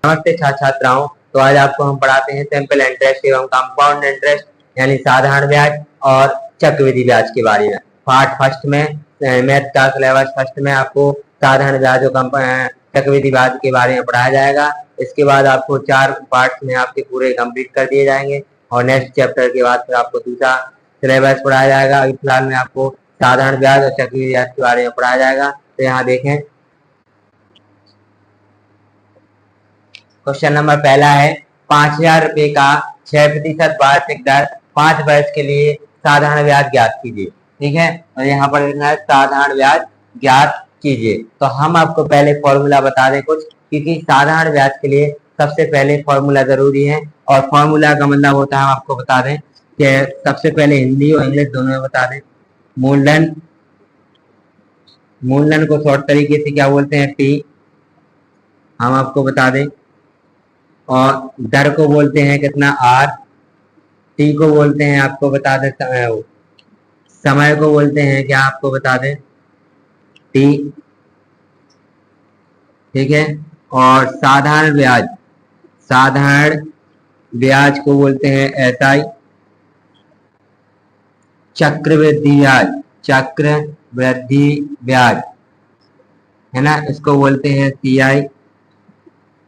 नमस्ते छात्राओं। तो आज आपको हम पढ़ाते हैं सिंपल इंटरेस्ट एवं कंपाउंड इंटरेस्ट यानी साधारण ब्याज और चक्रवृद्धि ब्याज के बारे में। पार्ट फर्स्ट में मैथ का सिलेबस फर्स्ट में आपको साधारण ब्याज और चक्रवृद्धि ब्याज के बारे में पढ़ाया जाएगा। इसके बाद आपको 4 पार्ट में आपके पूरे कंप्लीट कर दिए जाएंगे और नेक्स्ट चैप्टर के बाद फिर आपको दूसरा सिलेबस पढ़ाया जाएगा। अभी फिलहाल में आपको साधारण ब्याज और चक्रवृद्धि ब्याज के बारे में पढ़ाया जाएगा। तो यहाँ देखें, क्वेश्चन नंबर पहला है 5,000 रुपए का 6% वार्षिक दर 5 वर्ष के लिए साधारण ब्याज ज्ञात कीजिए। ठीक है, और यहाँ पर लिखना है साधारण ब्याज ज्ञात कीजिए। तो हम आपको पहले फॉर्मूला बता दें कुछ, क्योंकि साधारण ब्याज के लिए सबसे पहले फॉर्मूला जरूरी है। और फॉर्मूला का मतलब होता है, हम आपको बता दें कि सबसे पहले हिंदी और इंग्लिश दोनों में बता दें। मूलधन, मूलधन को शॉर्ट तरीके से क्या बोलते हैं, टी, हम आपको बता दें। और दर को बोलते हैं कितना, आर। टी को बोलते हैं, आपको बता दें समय को बोलते हैं क्या, आपको बता दें टी। ठीक है, और साधारण ब्याज, साधारण ब्याज को बोलते हैं एस आई। चक्रवृद्धि ब्याज, चक्रवृद्धि ब्याज है ना, इसको बोलते हैं सी आई।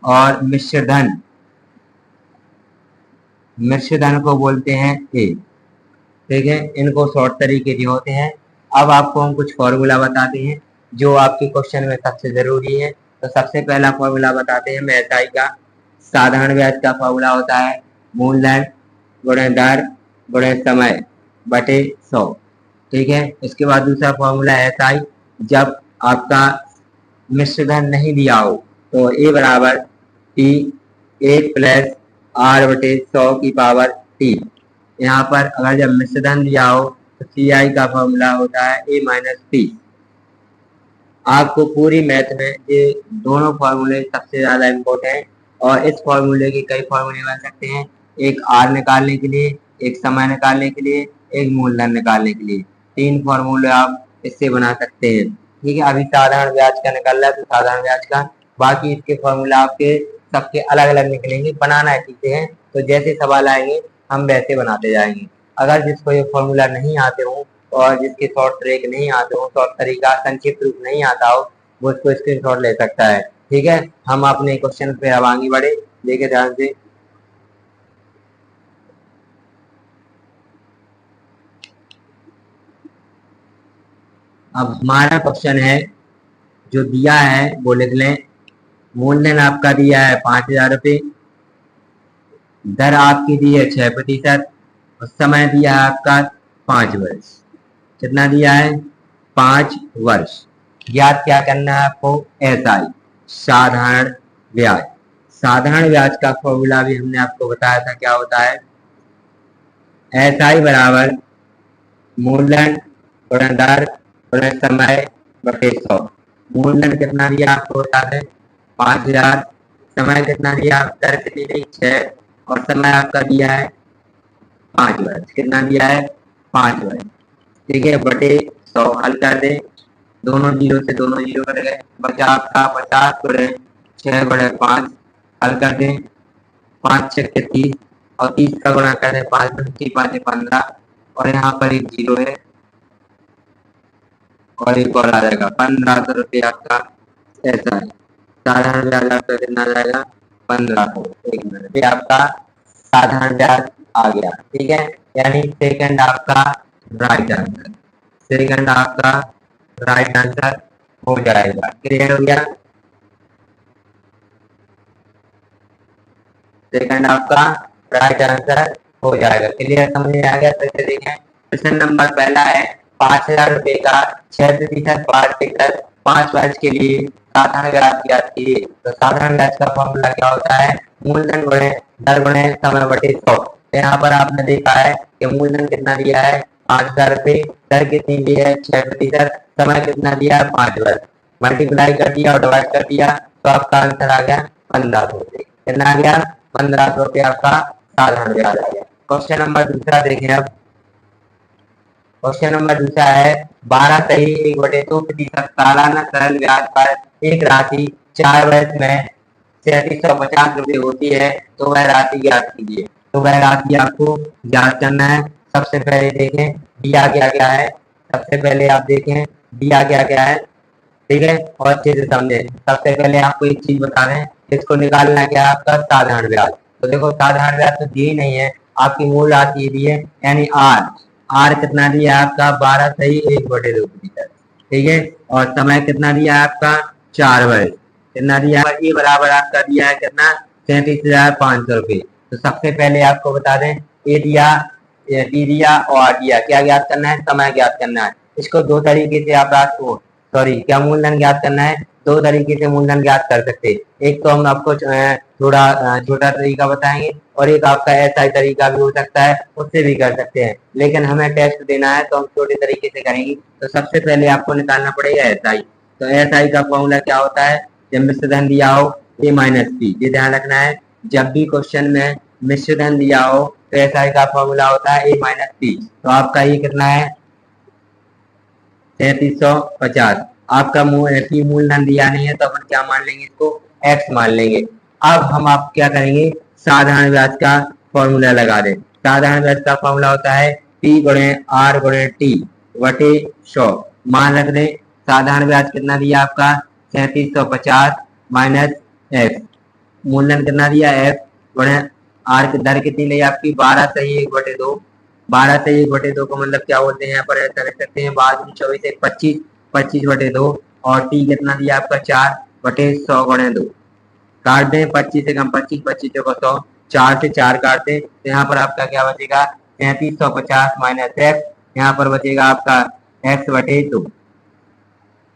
और मिश्र धन, मिश्र धन को बोलते हैं ए। ठीक है, इनको शॉर्ट तरीके जो होते हैं। अब आपको हम कुछ फॉर्मूला बताते हैं जो आपके क्वेश्चन में सबसे जरूरी है। तो सबसे पहला फॉर्मूला बताते हैं एसआई का। साधारण ब्याज का फॉर्मूला होता है मूलधन गुणे दर गुणे समय बटे 100। ठीक है, इसके बाद दूसरा फॉर्मूला एसआई, जब आपका मिश्र धन नहीं दिया हो तो ए बराबर टी, ए प्लस आर बटे 100 की पावर 3। यहाँ पर अगर जब मिश्र धन दिया हो तो सी आई का फॉर्मूला होता है ए माइनस 30। आपको पूरी मैथ में ये दोनों फॉर्मूले सबसे ज्यादा इम्पोर्टेंट हैं। और इस फॉर्मूले के कई फॉर्मूले बन सकते हैं, एक आर निकालने के लिए, एक समय निकालने के लिए, एक मूलधन निकालने के लिए। 3 फॉर्मूले आप इससे बना सकते हैं। ठीक है, अभी साधारण ब्याज का निकल रहा है तो साधारण ब्याज का, बाकी इसके फॉर्मूला आपके सबके अलग अलग निकलेंगे। बनाना चीजें हैं, तो जैसे सवाल आएंगे हम वैसे बनाते जाएंगे। अगर जिसको ये फॉर्मूला नहीं आते हो और जिसके शॉर्ट ट्रिक नहीं आते हो, शॉर्ट तरीका संक्षिप्त रूप नहीं आता हो, वो उसको स्क्रीनशॉट ले सकता है। ठीक है, हम अपने क्वेश्चन पे अब आगे बढ़े, देखे ध्यान से। अब हमारा क्वेश्चन है जो दिया है वो लिख लें। मूलधन आपका दिया है 5,000 रुपये, दर आपकी दी है 6% और समय दिया है आपका 5 वर्ष। कितना दिया है, 5 वर्ष। ज्ञात क्या करना है आपको, एसआई, साधारण ब्याज। साधारण ब्याज का फॉर्मूला भी हमने आपको बताया था, क्या होता है, एसआई बराबर मूलधन गुणे दर गुणे समय बटे 100। मूलधन कितना दिया आपको बता दें 5,000, समय कितना दिया, दर कितनी दी 6 और समय आपका दिया है 5 वर्ष। कितना दिया है, 5 वर्ष। ठीक है, बटे 100 हल कर दे, दोनों जीरो से दोनों जीरो कट गए, बचा आपका 50 गुणे 6 गुणे 5। हल कर दे, 5 छक्के 30 और 30 का गुणा कर दे 5 5 15 और यहाँ पर एक जीरो है और एक और आ जाएगा 1500 रुपये आपका। ऐसा है, साधारण ब्याज आपका कितना आ जाएगा, 1500। एक मिनट, ये आपका साधारण ब्याज आ गया। ठीक है, यानी सेकंड आपका राइट आंसर, सेकंड आपका राइट आंसर हो जाएगा। क्लियर हो गया, सेकंड आपका राइट आंसर हो जाएगा। क्लियर, समझ में आ गया। तो इसे देखें, क्वेश्चन नंबर पहला है 5,000 रुपये का 6% वार्षिक दर 5 वर्ष के लिए साधारण ब्याज ज्ञात कीजिए। तो साधारण ब्याज का फॉर्मूला क्या होता है, मूलधन गुणे दर गुणे समय बटे 100। यहाँ पर आपने देखा है कि मूलधन कितना दिया है 5,000 रुपये, दर कितनी दी है 6%, समय कितना दिया है 5 वर्ष। मल्टीप्लाई कर दिया और डिवाइड कर दिया तो आपका आंसर आ गया 1500 रुपये। कितना आ गया, 1500 रुपये आपका साधारण ब्याज आ गया। क्वेश्चन नंबर दूसरा देखें। अब क्वेश्चन नंबर दूसरा है 12 सही 1/2% सालाना सरल ब्याज पर एक राशि 4 वर्ष में ₹3750 होती है तो वह राशि ज्ञात कीजिए। तो वह राशि आपको ज्ञात करना है। सबसे पहले देखें दिया क्या है। सबसे पहले आप देखें दिया क्या है, ठीक है, और अच्छे से समझें। सबसे पहले आपको एक चीज बता दें, इसको निकालना क्या है आपका साधारण ब्याज। तो देखो साधारण ब्याज तो दी नहीं है, आपकी मूल राशि दी है, यानी आर कितना दिया है आपका 12 = 1/2 ठीक है। और समय कितना दिया है आपका 4 वर्ष। कितना दिया है ये बराबर आपका दिया है कितना 37,500 रुपये। तो सबसे पहले आपको बता दें ए दिया, टी दिया और दिया, क्या ज्ञात करना है, समय ज्ञात करना है। इसको दो तरीके से आप राशि को क्या मूलधन ज्ञात करना है, दो तरीके से मूलधन ज्ञात कर सकते हैं। एक तो हम आपको थोड़ा छोटा तरीका बताएंगे और एक आपका ऐसा ही तरीका भी हो सकता है, उससे भी कर सकते हैं, लेकिन हमें टेस्ट देना है तो हम छोटे तरीके से करेंगे। तो सबसे पहले आपको निकालना पड़ेगा एसआई। तो एसआई का फॉर्मूला क्या होता है, जब मिश्र धन दिया हो ए माइनस पी, ये ध्यान रखना है। जब भी क्वेश्चन में मिश्र धन दिया हो तो एसआई का फॉर्मूला होता है ए माइनस पी। तो आपका ये कितना है 3750। आपका मूलधन दिया नहीं है तो अपन क्या मान लेंगे, इसको x मान लेंगे। अब हम आप क्या करेंगे, साधारण ब्याज का फॉर्मूला लगा दें। साधारण ब्याज का फॉर्मूला होता है P गुणे R गुणे T बटे 100। मान रख दें साधारण ब्याज कितना दिया आपका 3750 माइनस x, मूलधन कितना दिया f गुणे R की दर कितनी ली आपकी 12/1/2। 12/1/2 का मतलब क्या बोलते हैं, यहाँ पर ऐसा रख सकते हैं 12×24=25, 25/2 और टी कितना दिया आपका 4/100 × 2। काट दें 25 से कम 25, 25 को 100, 4 से 4 काट दें तो यहाँ पर आपका क्या बचेगा 3750 माइनस एक्स, यहाँ पर बचेगा आपका x/2,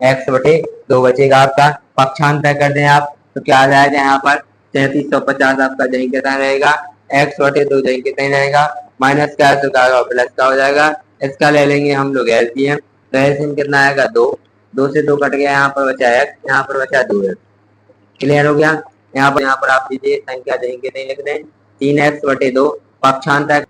x/2 बचेगा आपका। पक्षांतर कर दें आप तो क्या आ जाएगा, यहाँ पर 3750 आपका जहीं कितना रहेगा x/2 जहीं कितना रहेगा, माइनस का तो क्या प्लस का हो जाएगा। इसका ले लेंगे हम लोग एलसीएम, तो एलसीएम कितना आएगा 2, 2 से 2 कट गया, यहाँ पर बचा x, यहाँ पर बचा 2x। क्लियर हो गया। यहाँ पर आप दीजिए संख्या जहीं कितनी लिख दें 3x/2, पक्षांतर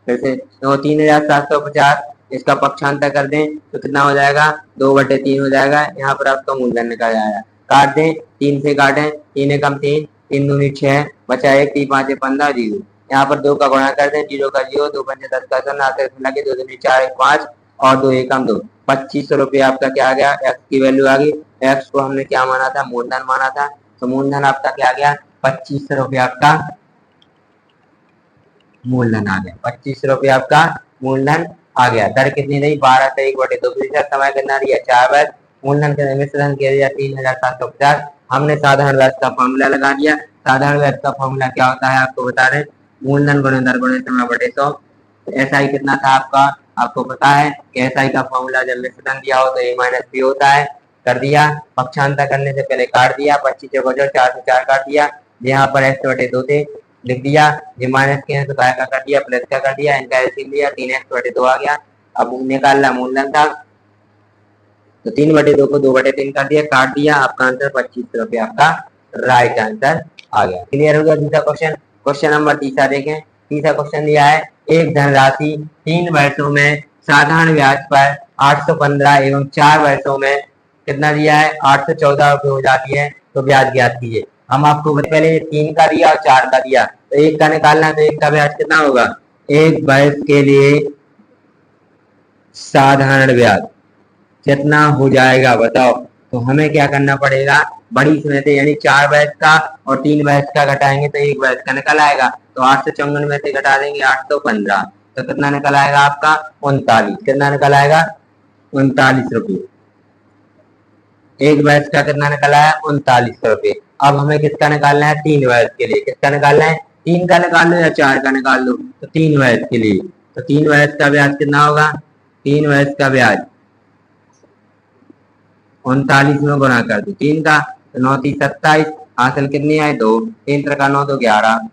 फिर से तो 3750, इसका पक्षांतर कर दें तो कितना हो जाएगा 2/3 हो जाएगा। यहाँ पर आपका मूलधन निकल जाएगा। काट दें 3 से काटें, 3 एकम 3, 3 दूनी 6, बचा 1, 3 5 15 0। यहाँ पर 2 का गुणा कर दें, 0 का 0, 2 पंजे 10 का 10, आते लगे 2 दूनी 4, 1 5 और 2 एकम 2, 2500 रुपये आपका क्या आ गया, एक्स की वैल्यू आ गई। एक्स को हमने क्या माना था, मूलधन माना था, तो मूलधन आपका क्या आ गया 2500 रुपये आपका मूलधन आ गया। 2500 रुपये आपका मूलधन आ गया। दर कितनी रही 12/1/2, समय कितना दिया 4 वर्ष, मूलधन के मिश्रण किया दिया 3750। हमने साधारण ब्याज का फॉर्मूला लगा दिया। साधारण ब्याज का फॉर्मूला क्या होता है आपको बता रहे, मूलधन गुणे दर गुणे समय बटे 100। एसआई कितना था आपका, आपको पता है कि एसआई का फॉर्मूला जब मिश्रण दिया हो तो ए माइनस पी होता है। कर दिया, पक्षांतर करने से पहले काट दिया, 25 को 4 से 4 काट दिया, यहाँ पर x/2 थे लिख दिया, जो माइनस के हैं तो काय का कर दिया, प्लस का कर दिया, इनका एलसीएम लिया 3x/2 आ गया। अब निकालना मूलधन था तो 3/2 को 2/3 कर दिया, काट दिया, आपका आंसर 2500 रुपये आपका राइट आंसर आ गया। क्लियर हो गया। दूसरा क्वेश्चन, क्वेश्चन नंबर तीसरा देखें। तीसरा क्वेश्चन दिया है एक धनराशि 3 वर्षों में साधारण ब्याज पर 815 एवं 4 वर्षों में कितना दिया है 814 रुपये हो जाती है, तो ब्याज ज्ञात कीजिए। हम आपको पहले 3 का दिया और 4 का दिया, तो 1 का निकालना है, तो 1 का ब्याज कितना होगा, एक वर्ष के लिए साधारण ब्याज कितना हो जाएगा बताओ। तो हमें क्या करना पड़ेगा, बड़ी में से यानी 4 वर्ष का और 3 वर्ष का घटाएंगे तो 1 वर्ष का निकल आएगा। तो 854 में से घटा देंगे 815, तो कितना निकल आएगा आपका 39। कितना निकल आएगा 39 रुपये। एक वर्ष का कितना निकला है 3900 रुपये। अब हमें किसका निकालना है 3 वर्ष के लिए। किसका निकालना है, 3 का निकाल लो या 4 का निकाल लो, तो 3 वर्ष के लिए। तो 3 वर्ष का ब्याज कितना होगा, 3 वर्ष का ब्याज 39 में गुणा कर दो 3 का, तो 9 3 27, हासिल कितनी आए 2, 3 का 9 तो 11,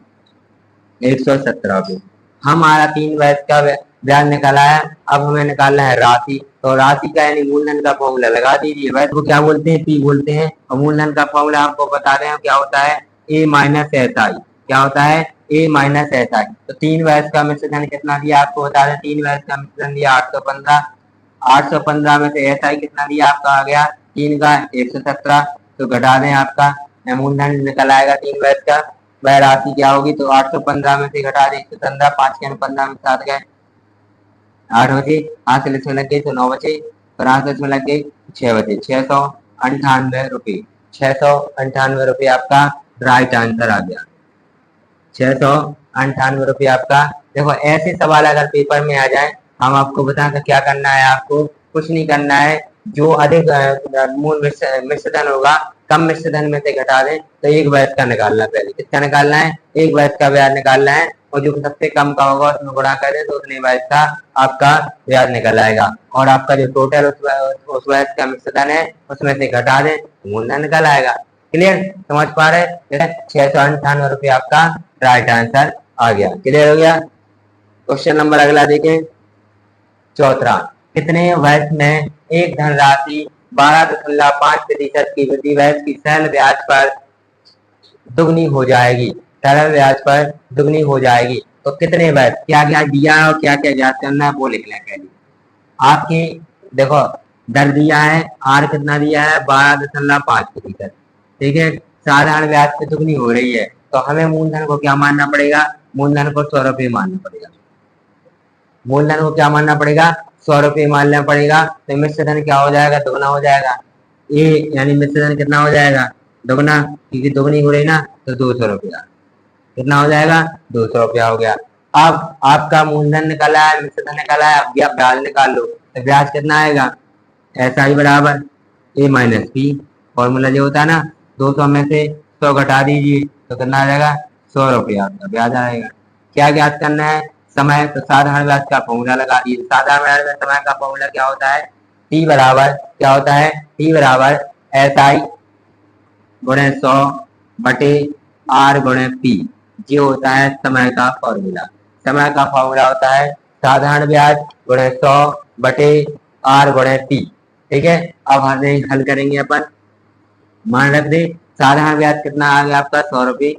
117 रुपये। हमारा 3 वर्ष का ब्याज निकाला है। अब हमें निकालना है राशि, तो राशि का यानी मूलधन का फॉर्मूला लगा दीजिए। वैसे को क्या बोलते हैं, पी बोलते हैं, और मूलधन का फॉर्मूला आपको बता रहे हैं क्या होता है, ए माइनस एस आई। क्या होता है, ए माइनस एस आई। तो 3 वर्ष का मिश्रण कितना दिया आपको बता दें, 3 वर्ष का मिश्रण दिया 815, 815 में से एस आई कितना दिया आपका आ गया 3 का 117, तो घटा दें आपका मूलधन निकल आएगा 3 वर्ष का। वह राशि क्या होगी, तो 815 में से घटा दे 115, 5 के 15 में 7 गए, 8 बचे, 8 से इसमें लग गई तो 9 बचे, और 8 से इसमें लग गई 6 बचे, 698 रुपये। 698 रुपये आपका राइट आंसर आ गया। 698 रुपये आपका। देखो ऐसे सवाल अगर पेपर में आ जाए, हम आपको बताएं क्या करना है, आपको कुछ नहीं करना है। जो अधिक मूल मिश्रधन होगा, कम मिश्रधन में से घटा दें तो एक वर्ष का निकालना, पहले किसका निकालना है, एक वर्ष का ब्याज निकालना है, और जो सबसे कम का होगा उसमें गुणा कर दें तो उतने वर्ष का आपका ब्याज निकल आएगा, और आपका जो टोटल उस वर्ष का मिश्रधन है उसमें से घटा दें तो मूलधन निकल आएगा। क्लियर, समझ पा रहे? 698 रुपये आपका राइट आंसर आ गया। क्लियर हो गया। क्वेश्चन नंबर अगला देखें, चौथा। कितने वर्ष में एक धनराशि 12.5% की वृद्धि वर्ष की सरल ब्याज पर दुगनी हो जाएगी? सरल ब्याज पर दुगनी हो जाएगी तो कितने वर्ष, क्या क्या दिया है और क्या क्या ज्ञात करना है वो लिख लें पहले। आपकी देखो दर दिया है, आर कितना दिया है, 12.5%। ठीक है, साधारण ब्याज पे दुगनी हो रही है तो हमें मूलधन को क्या मानना पड़ेगा, मूलधन को 100 रुपये मानना पड़ेगा। मूलधन को क्या मानना पड़ेगा, 100 रुपये मानना पड़ेगा। तो मिश्रधन क्या हो जाएगा, दोगुना हो जाएगा। ये यानी मिश्रधन कितना हो जाएगा, दोगुना, क्योंकि दोगुनी हो रही ना, तो 200 रुपया। कितना हो जाएगा, 200 रुपया हो गया। अब आपका मूलधन निकाला है, मिश्रधन निकाला है, अब ब्याज निकाल लो तो ब्याज कितना आएगा, ऐसा ही बराबर ए माइनस बी। फॉर्मूला जो होता है ना, 200 में से 100 घटा दीजिए तो कितना आ जाएगा, 100 रुपया आपका ब्याज आएगा। क्या ज्ञात करना है, समय, तो साधारण ब्याज का फॉर्मूला लगा दिए। साधारण ब्याज में समय का फॉर्मूला क्या होता है, टी बराबर क्या होता है, टी बराबर एस आई गुणे 100 बटे आर गुणे पी, ये होता है समय का फॉर्मूला। समय का फॉर्मूला होता है साधारण ब्याज गुणे 100 बटे आर गुणे पी। ठीक है, अब हमें हल करेंगे अपन। मान रख दे साधारण ब्याज कितना आ गया आपका, 100 रुपये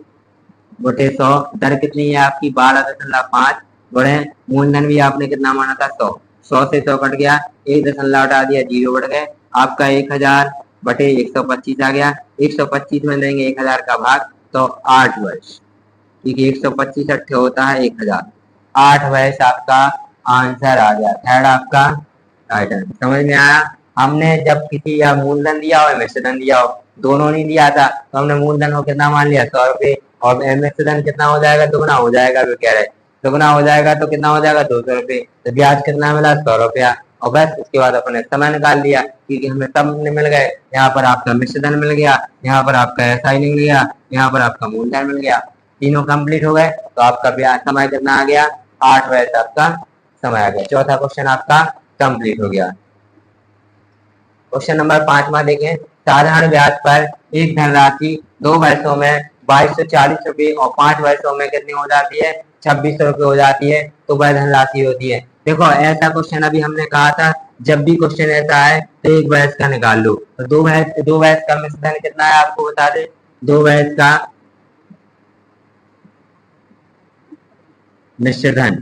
बटे 100, दर कितनी है आपकी 12.5 गुणे मूलधन भी आपने कितना माना था, 100। 100 से 100 कट गया, 1 हटा दिया, 0 बढ़ गए, आपका 1000 बटे 125 आ गया। 125 में देंगे 1000 का भाग तो 8 वर्ष, क्योंकि 125 अट्ठे होता है 1000, 8 वर्ष आपका आंसर आ गया। थर्ड आपका राइट आंसर। समझ में आया? हमने जब किसी या मूलधन दिया हो या मिश्रधन दिया हो, दोनों नहीं दिया था तो हमने मूलधन को कितना मान लिया, 100 रुपये, और मिश्रधन कितना हो जाएगा, दुगना हो जाएगा, वो कह रहे दुगना हो जाएगा तो कितना हो जाएगा, 200 रुपये। तो ब्याज कितना मिला, 100 रुपया, और बस उसके बाद अपने समय निकाल लिया, क्योंकि हमें सब मिल गए। यहाँ पर आपका मिश्रधन मिल गया, यहाँ पर आपका एसआई मिल गया, यहाँ पर आपका मूलधन मिल गया, तीनों कंप्लीट हो गए तो आपका ब्याज समय कितना आ गया, 8 वर्ष आपका समय आ गया। चौथा क्वेश्चन आपका कंप्लीट हो गया। क्वेश्चन नंबर 5वां देखें, साधारण ब्याज पर एक धनराशि 2 वर्षों में 2240 रुपये और 5 वर्षों में कितनी हो जाती है, 2600 रुपये हो जाती है, तो वह धनराशि होती है। देखो ऐसा क्वेश्चन अभी हमने कहा था, जब भी क्वेश्चन ऐसा है तो एक वर्ष का निकाल लो। तो 2 वर्ष का मिश्रधन कितना है आपको बता दे, 2 वर्ष का मिश्रधन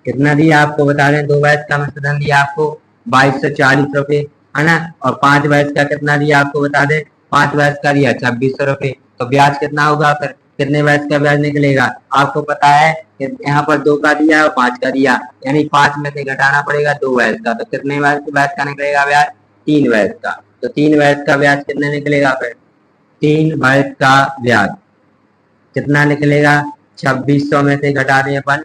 कितना दिया आपको बता दें, 2 वर्ष का मिश्रधन दिया आपको 2240 रुपये, है ना, और 5 वर्ष का कितना दिया आपको बता दें, 5 वर्ष का दिया 2600 रुपये। तो ब्याज कितना होगा, फिर कितने वर्ष का ब्याज निकलेगा, आपको पता है कि यहाँ पर 2 का दिया और 5 का दिया, यानी 5 में से घटाना पड़ेगा 2 वर्ष का, तो कितने वर्ष का निकलेगा ब्याज, 3 वर्ष का। तो 3 वर्ष का ब्याज कितने निकलेगा, फिर 3 वर्ष का ब्याज कितना निकलेगा, 2600 में से घटा दें अपन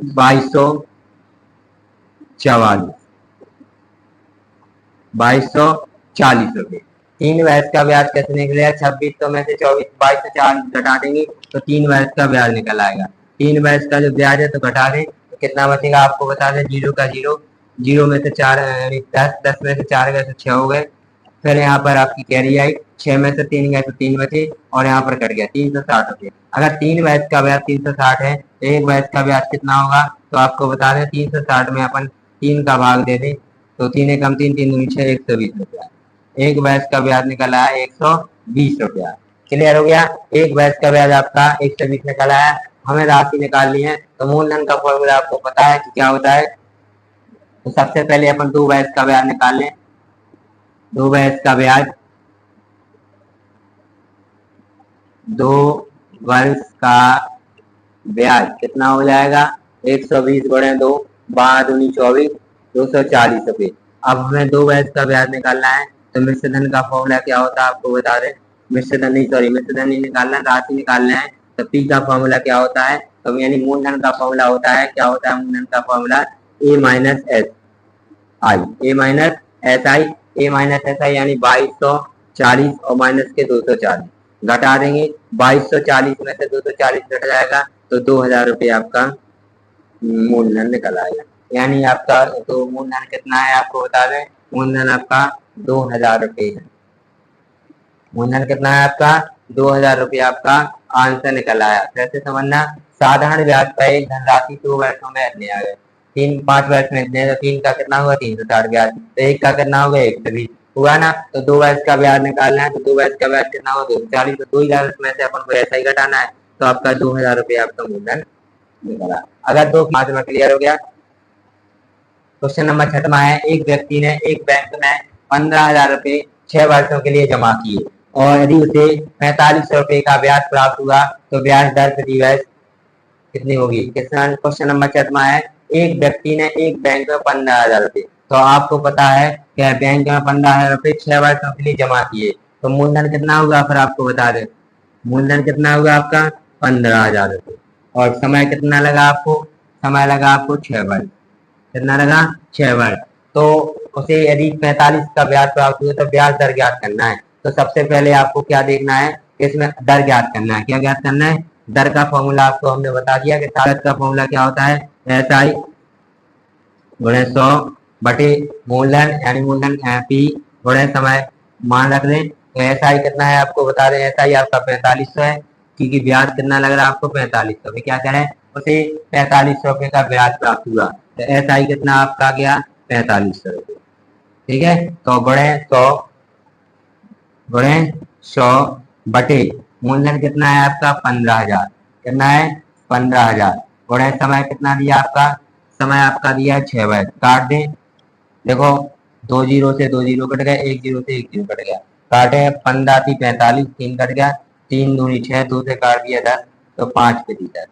2240 रुपये। 3 वर्ष का ब्याज कैसे निकलेगा, 2600 में से 2240 घटा देंगे तो 3 वर्ष का ब्याज निकल आएगा। 3 वर्ष का जो ब्याज है तो घटा दें तो कितना बचेगा आपको बता दें, 0 का 0, 0 में से 4 10 में से 4 गए तो 6 हो गए, फिर यहाँ पर आपकी कैरी आई, 6 में से 3 गए तो 3 बचे, और यहाँ पर कट गया 360 रुपये। अगर 3 वर्ष का ब्याज 360 है तो 1 वर्ष का ब्याज कितना होगा, तो आपको बता दें 360 में अपन 3 का भाग दे दें तो 3 एकम 3, 3 दूनी 6, 120 रुपया। 1 वर्ष का ब्याज निकला है 120 रुपया। क्लियर हो गया, 1 वर्ष का ब्याज आपका 120 निकला है। हमें राशि निकालनी है तो मूलधन का फॉर्मूला आपको पता है कि क्या होता है। तो सबसे पहले अपन 2 वर्ष का ब्याज निकाल लें। 2 वर्ष का ब्याज 2 वर्ष का ब्याज कितना हो जाएगा? 120 गुणे 2, 12×2 = 24, 240 रुपये। अब हमें 2 वर्ष का ब्याज निकालना है, तो मिश्र धन का फॉर्मूला क्या होता है आपको बता दें। मिश्र धन नहीं निकालना, राशि निकालना है। तो पी का फॉर्मूला क्या होता है? तो यानी मूलधन का फॉर्मूला होता है, क्या होता है मूलधन का formula? A minus S I, A minus S I, A minus S I यानी 2240 और माइनस के 240 घटा देंगे। 2240 में से 240 घट जाएगा तो 2000 रुपये आपका मूलधन निकल आएगा। यानी आपका तो मूलधन कितना है आपको बता दें। मूलधन आपका 2000 रुपये है। मूलधन कितना है आपका? 2000 रुपये आपका आंसर निकल आया। कैसे समझना? साधारण ब्याज पर एक धनराशि 2 वर्षों में इतने आ गए, 5 वर्ष में इतने, तो 3 का कितना हुआ? 360 ब्याज। तो 1 का कितना होगा? 120 हुआ ना। तो 2 वर्ष का ब्याज निकालना है, तो 2 वर्ष का ब्याज कितना होगा? 240। तो 2000 में से अपन को ऐसा ही घटाना है, तो आपका 2000 रुपये आपका मूलधन निकला। अगर 2 5 में क्लियर हो गया। क्वेश्चन नंबर 6 है, एक व्यक्ति ने एक बैंक में 15,000 रुपये 6 वर्षों के लिए जमा किए और यदि उसे 4500 रुपये का ब्याज प्राप्त हुआ तो ब्याज दर प्रति वर्ष कितनी होगी? क्वेश्चन नंबर 6 है, एक व्यक्ति ने एक बैंक में 15,000 रुपये, तो आपको पता है कि बैंक में 15,000 रुपये 6 वर्षों के लिए जमा किए, तो मूलधन कितना होगा? फिर आपको बता दें मूलधन कितना होगा आपका? 15,000 रुपये। और समय कितना लगा आपको? समय लगा आपको 6 वर्ष। कितना लगा? 6 वर्ष। तो उसे यदि 45 का ब्याज प्राप्त हुआ तो ब्याज दर ज्ञात करना है। तो सबसे पहले आपको क्या देखना है? इसमें दर ज्ञात करना है। क्या ज्ञात करना है? दर का फॉर्मूला आपको हमने बता दिया कि लागत का फॉर्मूला क्या होता है? SI गुणे 100 बटे मूलधन, यानी मूलधन P गुणे समय। मान रख दें तो SI कितना है आपको बता दें। SI आपका 4500 है, क्योंकि ब्याज कितना लग रहा है आपको? 4500। क्या करें? उसे 4500 रुपये का ब्याज प्राप्त हुआ, तो SI कितना आपका गया? 4500 रुपये। ठीक है, तो गुणे 100 बटे मूलधन कितना है आपका? 15,000। कितना है? 15,000 गुणे समय कितना दिया आपका? समय आपका दिया 6 वर्ष। काट दें, देखो 2 जीरो से 2 जीरो कट गए, 1 जीरो से 1 जीरो कट गया। काटे 15 थी 45, 3 कट गया, 3 दूनी 6, 2 से काट दिया 10, तो 5%।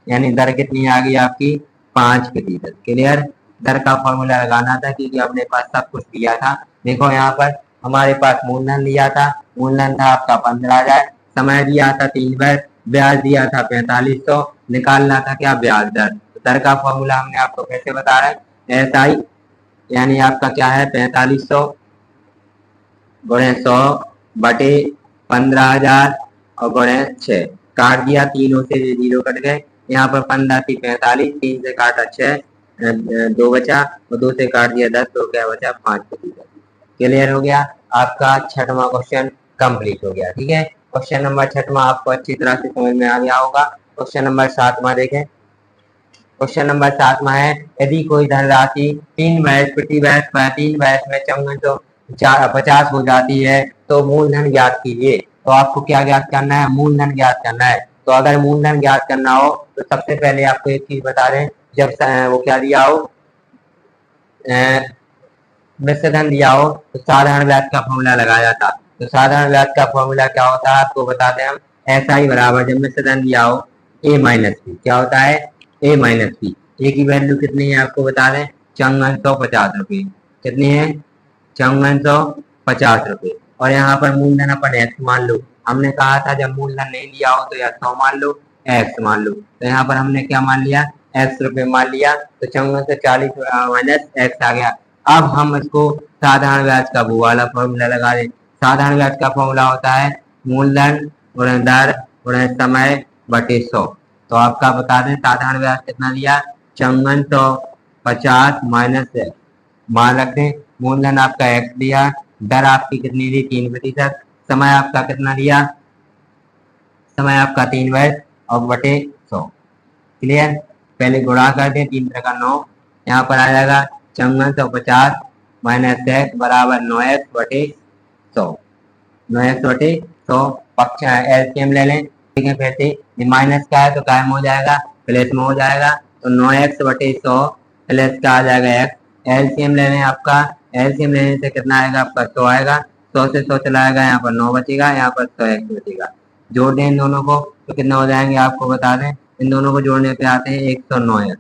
यानी दर कितनी आ गई आपकी? 5%। क्लियर? दर का फॉर्मूला लगाना था, क्योंकि अपने पास सब कुछ दिया था। देखो यहाँ पर हमारे पास मूलधन दिया था, मूलधन था आपका 15,000, समय दिया था 3 वर्ष, ब्याज दिया था 4500, निकालना था क्या? ब्याज दर। दर का फॉर्मूला हमने आपको कैसे बता रहे हैं? SI यानी आपका क्या है? 4500 गुणे 100 बटे 15,000 और गुणे 6। काट दिया, तीनों से 0 कट गए। यहाँ पर 15 थी 45, 3 से काटा 6, 2 बचा, और 2 से काट दिया 10, तो क्या बचा? 5%। क्लियर हो गया? आपका 6वां क्वेश्चन कंप्लीट हो गया। ठीक है, क्वेश्चन नंबर 6वां आपको अच्छी तरह से समझ में आ गया होगा। क्वेश्चन नंबर 7वां देखें। क्वेश्चन नंबर 7वां है, यदि कोई धनराशि 3 वर्ष प्रति वर्ष पर 3 वर्ष में 5450 हो जाती है तो मूलधन ज्ञात कीजिए। तो आपको क्या ज्ञात करना है? मूलधन ज्ञात करना है। तो अगर मूलधन ज्ञात करना हो तो सबसे पहले आपको एक चीज बता दें, जब वो क्या दिया हो, मिश्र धन दिया हो, तो साधारण ब्याज का फॉर्मूला लगाया था। तो साधारण ब्याज का फॉर्मूला क्या होता है आपको बताते हैं हम। SI बराबर, जब मिश्र धन दिया हो, A माइनस पी। क्या होता है? A minus P. ए की वैल्यू कितनी है आपको बता दें? 5450 रुपये। कितनी है? 5450 रुपये। और यहाँ पर मूलधन अपन X मान लो। हमने कहा था जब मूलधन नहीं दिया हो तो या 100 मान लो, X मान लो। तो यहाँ पर हमने क्या मान लिया? X रुपये मान लिया, तो 5440 माइनस X आ गया। अब हम इसको साधारण ब्याज का वो वाला फॉर्मूला लगा दें। साधारण ब्याज का फॉर्मूला होता है मूलधन गुणे दर गुणे समय बटे 100। तो आपका बता दें साधारण ब्याज कितना दिया? 5450 माइनस मान रख दें। मूलधन आपका X दिया, दर आपकी कितनी दी? 3%। समय आपका कितना दिया? समय आपका 3 वर्ष और बटे 100। क्लियर? पहले गुणा कर दें, 3 का 9, यहाँ पर आ जाएगा 5450 माइनस x बराबर 9x बटे 100। 9x बटे 100 पक्ष एलसीएम ले लें। ठीक है, फिर से माइनस का है तो कायम हो जाएगा, प्लस में हो जाएगा, तो 9x बटे 100 प्लस का आ जाएगा x। एलसीएम ले लें आपका, एलसीएम लेने से कितना आएगा आपका? 100 आएगा। 100 से 100 चलाएगा, यहाँ पर 9 बचेगा, यहाँ पर 100x बचेगा। जोड़ दें इन दोनों को तो कितना हो जाएंगे आपको बता दें। इन दोनों को जोड़ने पे आते हैं 109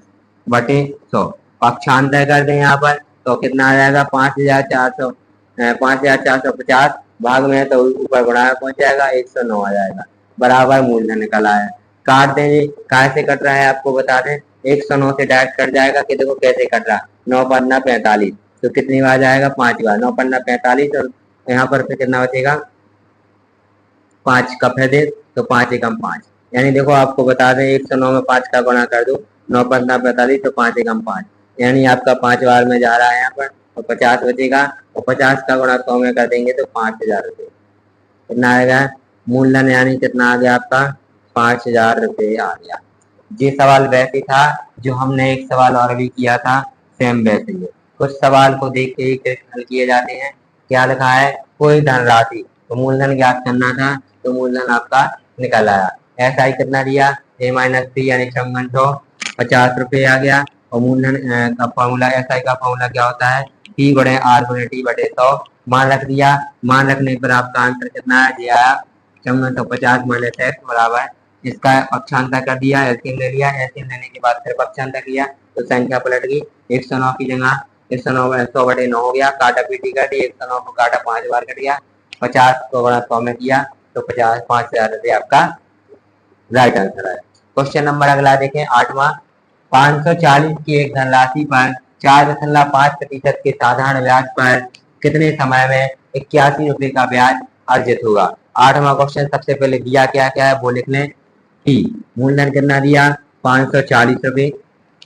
बटे 100। पक्षांतर कर दें यहाँ पर तो कितना आ जाएगा 5450 भाग में तो ऊपर बढ़ाया पहुंच जाएगा 109 आ जाएगा बराबर मूलधन निकल आया। काट देंगे कहाँ से कट रहा है आपको बता दें 109 से डायरेक्ट कट जाएगा कि देखो कैसे कट रहा 9 पन्ना 45 तो कितनी बार जाएगा 5 बार 9 पन्ना 45 और यहाँ पर फिर कितना बचेगा 5 का फेदे तो 5 एकम 5 यानी देखो आपको बता दें 109 में 5 का गुणा कर दो 9 पन्ना 45 तो 5 एकम 5 यानी आपका 5 बार में जा रहा है यहाँ पर तो 50 बचेगा और 50 का गुणा 100 में कर देंगे तो 5000 रुपये कितना आएगा मूलधन यानी कितना आ गया आपका 5000 रुपये आ गया। ये सवाल वैसे था जो हमने एक सवाल और भी किया था सेम वैसे ही कुछ सवाल को देख के ही हल किए जाते हैं। क्या लिखा है कोई धनराशि तो मूलधन ज्ञात करना था तो मूलधन आपका निकल आया। ऐसा ही कितना दिया a-3 यानी 5650 रुपये आ गया और मूलधन का फॉर्मूला ऐसा ही का फॉर्मूला क्या होता है P गुणे R गुणे T बटे 100 मान रख दिया। मान रखने पर आपका आंसर कितना है दिया 5650 माइनस x बराबर इसका पक्षांतर कर दिया एलसीएम ले लिया एलसीएम लेने के बाद फिर पक्षांतर किया तो संख्या पलट गई 109 की जगह 109 100 बटे 9 हो गया काटा पीटी कर दी 109 को काटा 5 बार कट गया 50 को गुणा 100 में किया तो 5000 रुपये आपका राइट आंसर है। क्वेश्चन नंबर अगला देखें 8वां 540 की एक धनराशि पर 4.5% के साधारण ब्याज पर कितने समय में 81 रुपये का ब्याज अर्जित होगा। 8वां क्वेश्चन सबसे पहले दिया क्या क्या है वो लिख लें टी मूलधन कितना दिया 540 रुपये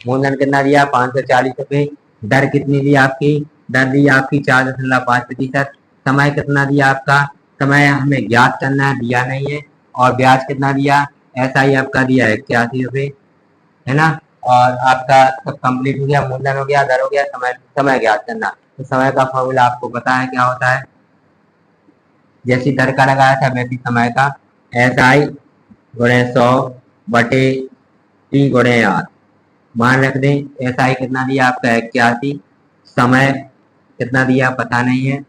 मूलधन कितना दिया 540 रुपये दर कितनी दी आपकी दर दी आपकी 4.5%। समय कितना दिया आपका समय हमें ज्ञात करना है दिया नहीं है और ब्याज कितना दिया ऐसा ही आपका दिया है 81 रुपये है ना। और आपका सब कंप्लीट हो गया मूलधन हो गया दर हो गया समय समय ज्ञात करना तो समय का फॉर्मूला आपको पता है क्या होता है जैसी दर का लगाया था वैसी समय का SI गुणे 100 बटे T गुणे R मान रख दें SI कितना दिया आपका 81 समय कितना दिया पता नहीं है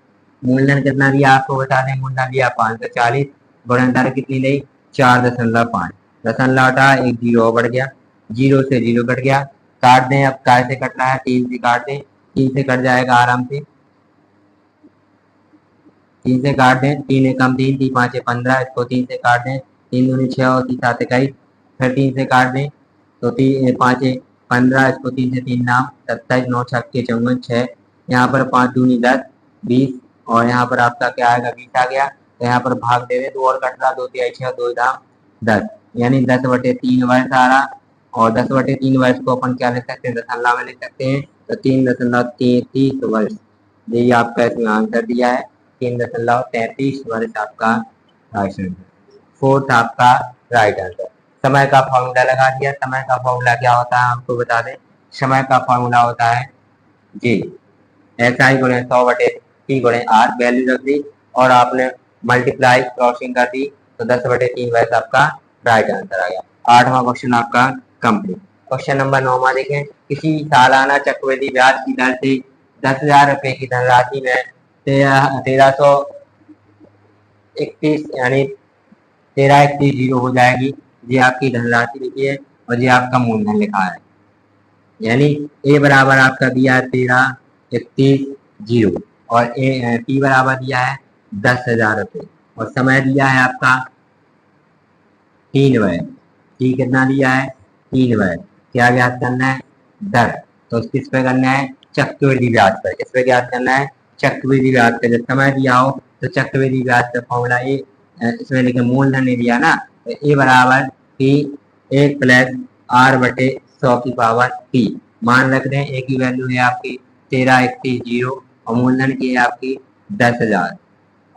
मूलधन कितना दिया आपको बता दें मूलधन दिया 540 गुणन दर कितनी ली 4.5 दशमलव हटा एक जीरो बढ़ गया जीरो से जीरो कट गया काट दें अब काय से कट रहा है 3 से काट दें 3 से कट जाएगा आराम से 3 से काट दें 3 एकम 3 3 5 15 इसको 3 से काट दें 3 दूनी 6 और 3 7 21 फिर 3 से काट दें तो 3 5 15 इसको 3 से 3 नाम 27 9 6 54 6 यहाँ पर 5 दूनी 10 20 और यहाँ पर आपका क्या आएगा 20 आ गया तो यहाँ पर भाग दे दें 2 और कट रहा 2 3 6 2 धाम 10 यानी 10/3 वर्ष आ रहा और 10/3 वर्ष को अपन क्या लिख सकते हैं दशमलव में लिख सकते हैं तो 3.33 वर्ष यही आपका इसमें आंसर दिया है 3.33 वर्ष आपका राइट आंसर। फोर्थ आपका राइट आंसर। समय का फॉर्मूला लगा दिया समय का फॉर्मूला क्या होता है आपको बता दें समय का फॉर्मूला होता है जी SI गुणे 100/T गुणे R वैल्यू रख दी और आपने मल्टीप्लाई क्रॉसिंग कर दी तो 10/3 वर्ष आपका राइट आंसर आ गया। 8वां क्वेश्चन आपका कंप्लीट। क्वेश्चन नंबर 9 देखें किसी सालाना चक्रवृद्धि ब्याज की दर से 10,000 रुपए की धनराशि में 1331 यानी 1331 हो जाएगी ये आपकी धनराशि लिखी है और ये आपका मूलधन लिखा है यानी ए बराबर आपका दिया है 1331 और P बराबर दिया है 10,000 रुपये और समय दिया है आपका 3 वर्ष T कितना दिया है 3 वर्ष क्या ज्ञात करना है दर तो किस पे करना है चक्रवृद्धि ब्याज पर किस पे ज्ञात करना है चक्रवृद्धि ब्याज पर जब समय दिया हो तो चक्रवृद्धि ब्याज का फॉर्मूला ए इसमें लेकिन मूलधन नहीं दिया ना तो ए बराबर P 1 + R/100 की पावर T मान रख दें ए की वैल्यू है आपकी 1331 और मूलधन की है आपकी 10,000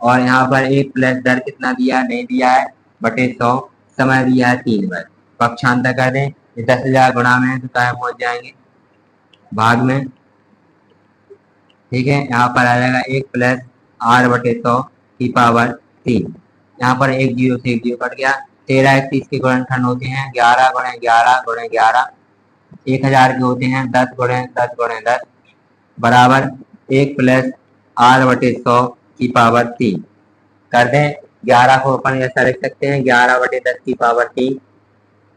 और यहाँ पर 1 प्लस दर कितना दिया नहीं दिया है बटे 100 समय दिया है 3 वर्ष पक्षांतर कर दें 10,000 गुणा में तो क्या पहुंच जाएंगे भाग में ठीक है यहाँ पर आ जाएगा 1 + R/100 की पावर 3 यहाँ पर एक जीरो से एक जीरो कट गया 1331 के गुणनखंड होते हैं 11 × 11 × 11 1000 के होते हैं 10 × 10 × 10 बराबर 1 + R/100 की पावर 3 कर दें 11 को अपन ऐसा लिख सकते हैं 11/10 की पावर 3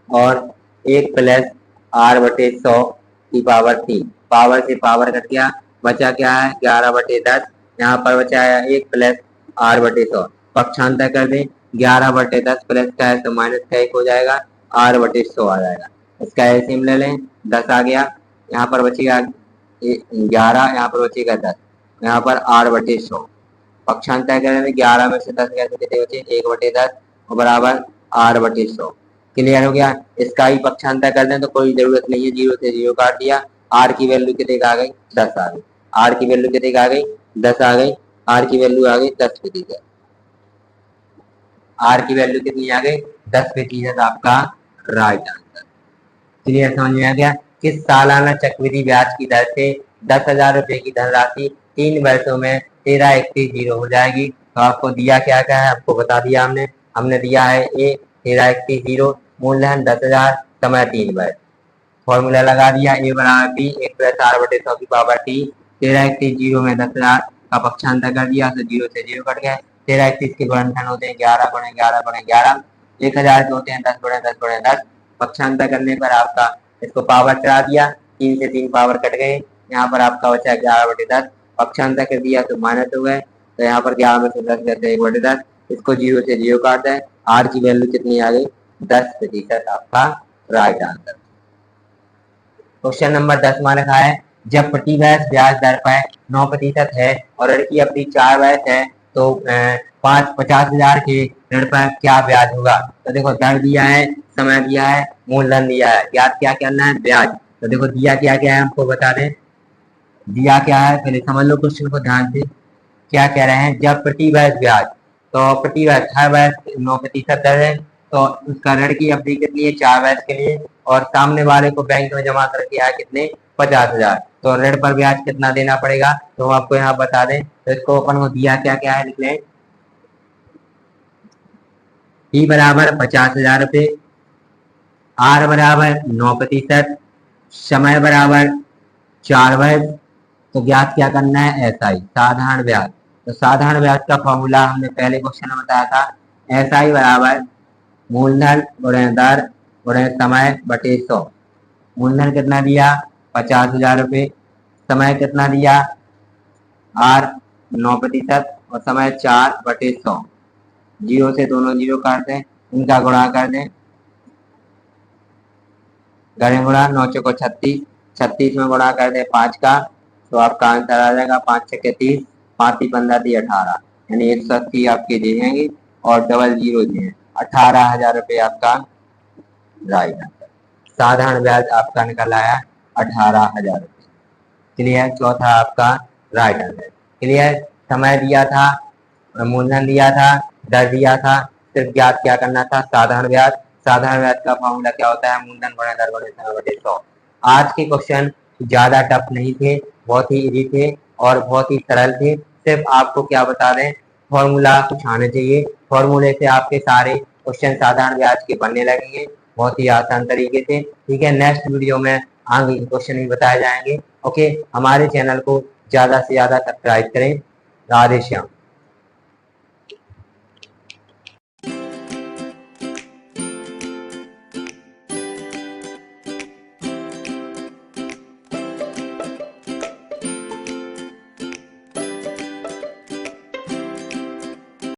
और 1 प्लस r/100 की पावर 3। पावर से पावर कट गया, बचा क्या है 11/10, यहाँ पर बचा है 1 प्लस r/100। पक्षांतर कर दें, 11/10 प्लस का है तो माइनस का 1 हो जाएगा, r/100 आ जाएगा। इसका एलसीएम ले लें, 10 आ गया, यहाँ पर बचेगा 11, यहाँ पर बचेगा 10, यहाँ पर r/100। पक्षांतर करेंगे 11 में से 10 गया तो कितने बचे 1/10 और बराबर r/100। क्लियर हो गया। इसका ही पक्षांतर कर दें तो कोई जरूरत नहीं है, 0 से 0 काट दिया, r की वैल्यू कितने आ गई 10 आ गई, r की वैल्यू कितने आ गई 10 आ गई, r की वैल्यू आ गई 10%। r की वैल्यू कितनी आ गई 10% आपका राइट आंसर। क्लियर समझ में आ गया। किस सालाना चक्रवृद्धि ब्याज की दर से 10,000 रुपए की धनराशि 3 वर्षों में 13,31,0 हो जाएगी। तो आपको दिया क्या क्या है, आपको बता दिया हमने दिया है ए 13,31,0 मूलधन 10,000 समय 3 वर्ष। फॉर्मूला लगा दिया ए बराबर बी 1 प्लस r/100 की पावर टी। 13,31,0 में 10,000 का पक्षांतर कर दिया तो 0 से 0 कट गए। 13,31 के गुणनखंड होते हैं 11 × 11 × 11, 1,000 के होते हैं 10 × 10 × 10। पक्षांतर करने पर आपका इसको पावर चढ़ा दिया, 3 से 3 पावर कट गए, यहाँ पर आपका बचा 11/10। पक्षांतर कर दिया तो माइनस हो गए, तो यहाँ पर 11 में से 10 गए तो 1/10। इसको 0 से 0 काट दें, r की वैल्यू कितनी आ गई 10% आपका राइट आंसर। क्वेश्चन नंबर 10 में लिखा है जब प्रति वर्ष ब्याज दर पर 9% है और ऋण की अवधि 4 वर्ष है तो 50,000 के ऋण पर क्या ब्याज होगा। तो देखो दर दिया है, समय दिया है, मूलधन दिया है, ब्याज क्या करना है ब्याज। तो देखो दिया क्या क्या है हमको बता दें, दिया क्या है पहले समझ लो क्वेश्चन को ध्यान से। क्या कह रहे हैं जब प्रति वर्ष ब्याज, तो प्रति वर्ष हर वर्ष 9% दर है, तो उसका ऋण की अवधि कितनी है 4 वर्ष के लिए, और सामने वाले को बैंक में जमा करके आया कितने 50,000, तो ऋण पर ब्याज कितना देना पड़ेगा तो हम आपको यहाँ बता दें। तो इसको अपन को दिया क्या क्या है लिख लें, टी बराबर 50,000 रुपये, आर बराबर 9%, समय बराबर 4 वर्ष, तो ब्याज क्या करना है एसआई साधारण ब्याज। तो साधारण ब्याज का फॉर्मूला हमने पहले क्वेश्चन में बताया था, एसआई बराबर मूलधन गुणे दर गुणे समय बटे 100। मूलधन कितना दिया 50,000 रुपये, समय कितना दिया r 9% और समय 4/100। 0 से दोनों 0 काट दें, इनका गुणा कर दें, गणे गुणा 9 चौको 36, 36 में गुणा कर दें 5 का, तो आपका आंसर आ जाएगा 5 छक्के 30, 5 × 15 = 18, यानी 180 आपके दे देंगे और डबल 0 दिए 18,000 रुपये आपका राइट आंसर। साधारण ब्याज आपका निकल आया 18,000 रुपये। क्लियर, चौथा आपका राइट आंसर। क्लियर, समय दिया था, मूलधन दिया था, दर दिया था, सिर्फ ब्याज क्या करना था साधारण ब्याज। साधारण ब्याज का फॉर्मूला क्या होता है मूलधन गुणे दर गुणे समय बटे 100। आज के क्वेश्चन ज्यादा टफ नहीं थे, बहुत ही इजी थे और बहुत ही सरल थे। सिर्फ आपको क्या बता दें फॉर्मूला कुछ आने चाहिए, फॉर्मूले से आपके सारे क्वेश्चन साधारण ब्याज के बनने लगेंगे बहुत ही आसान तरीके से। ठीक है, नेक्स्ट वीडियो में आगे क्वेश्चन भी बताए जाएंगे। ओके, हमारे चैनल को ज्यादा से ज्यादा सब्सक्राइब करें। राधे श्याम।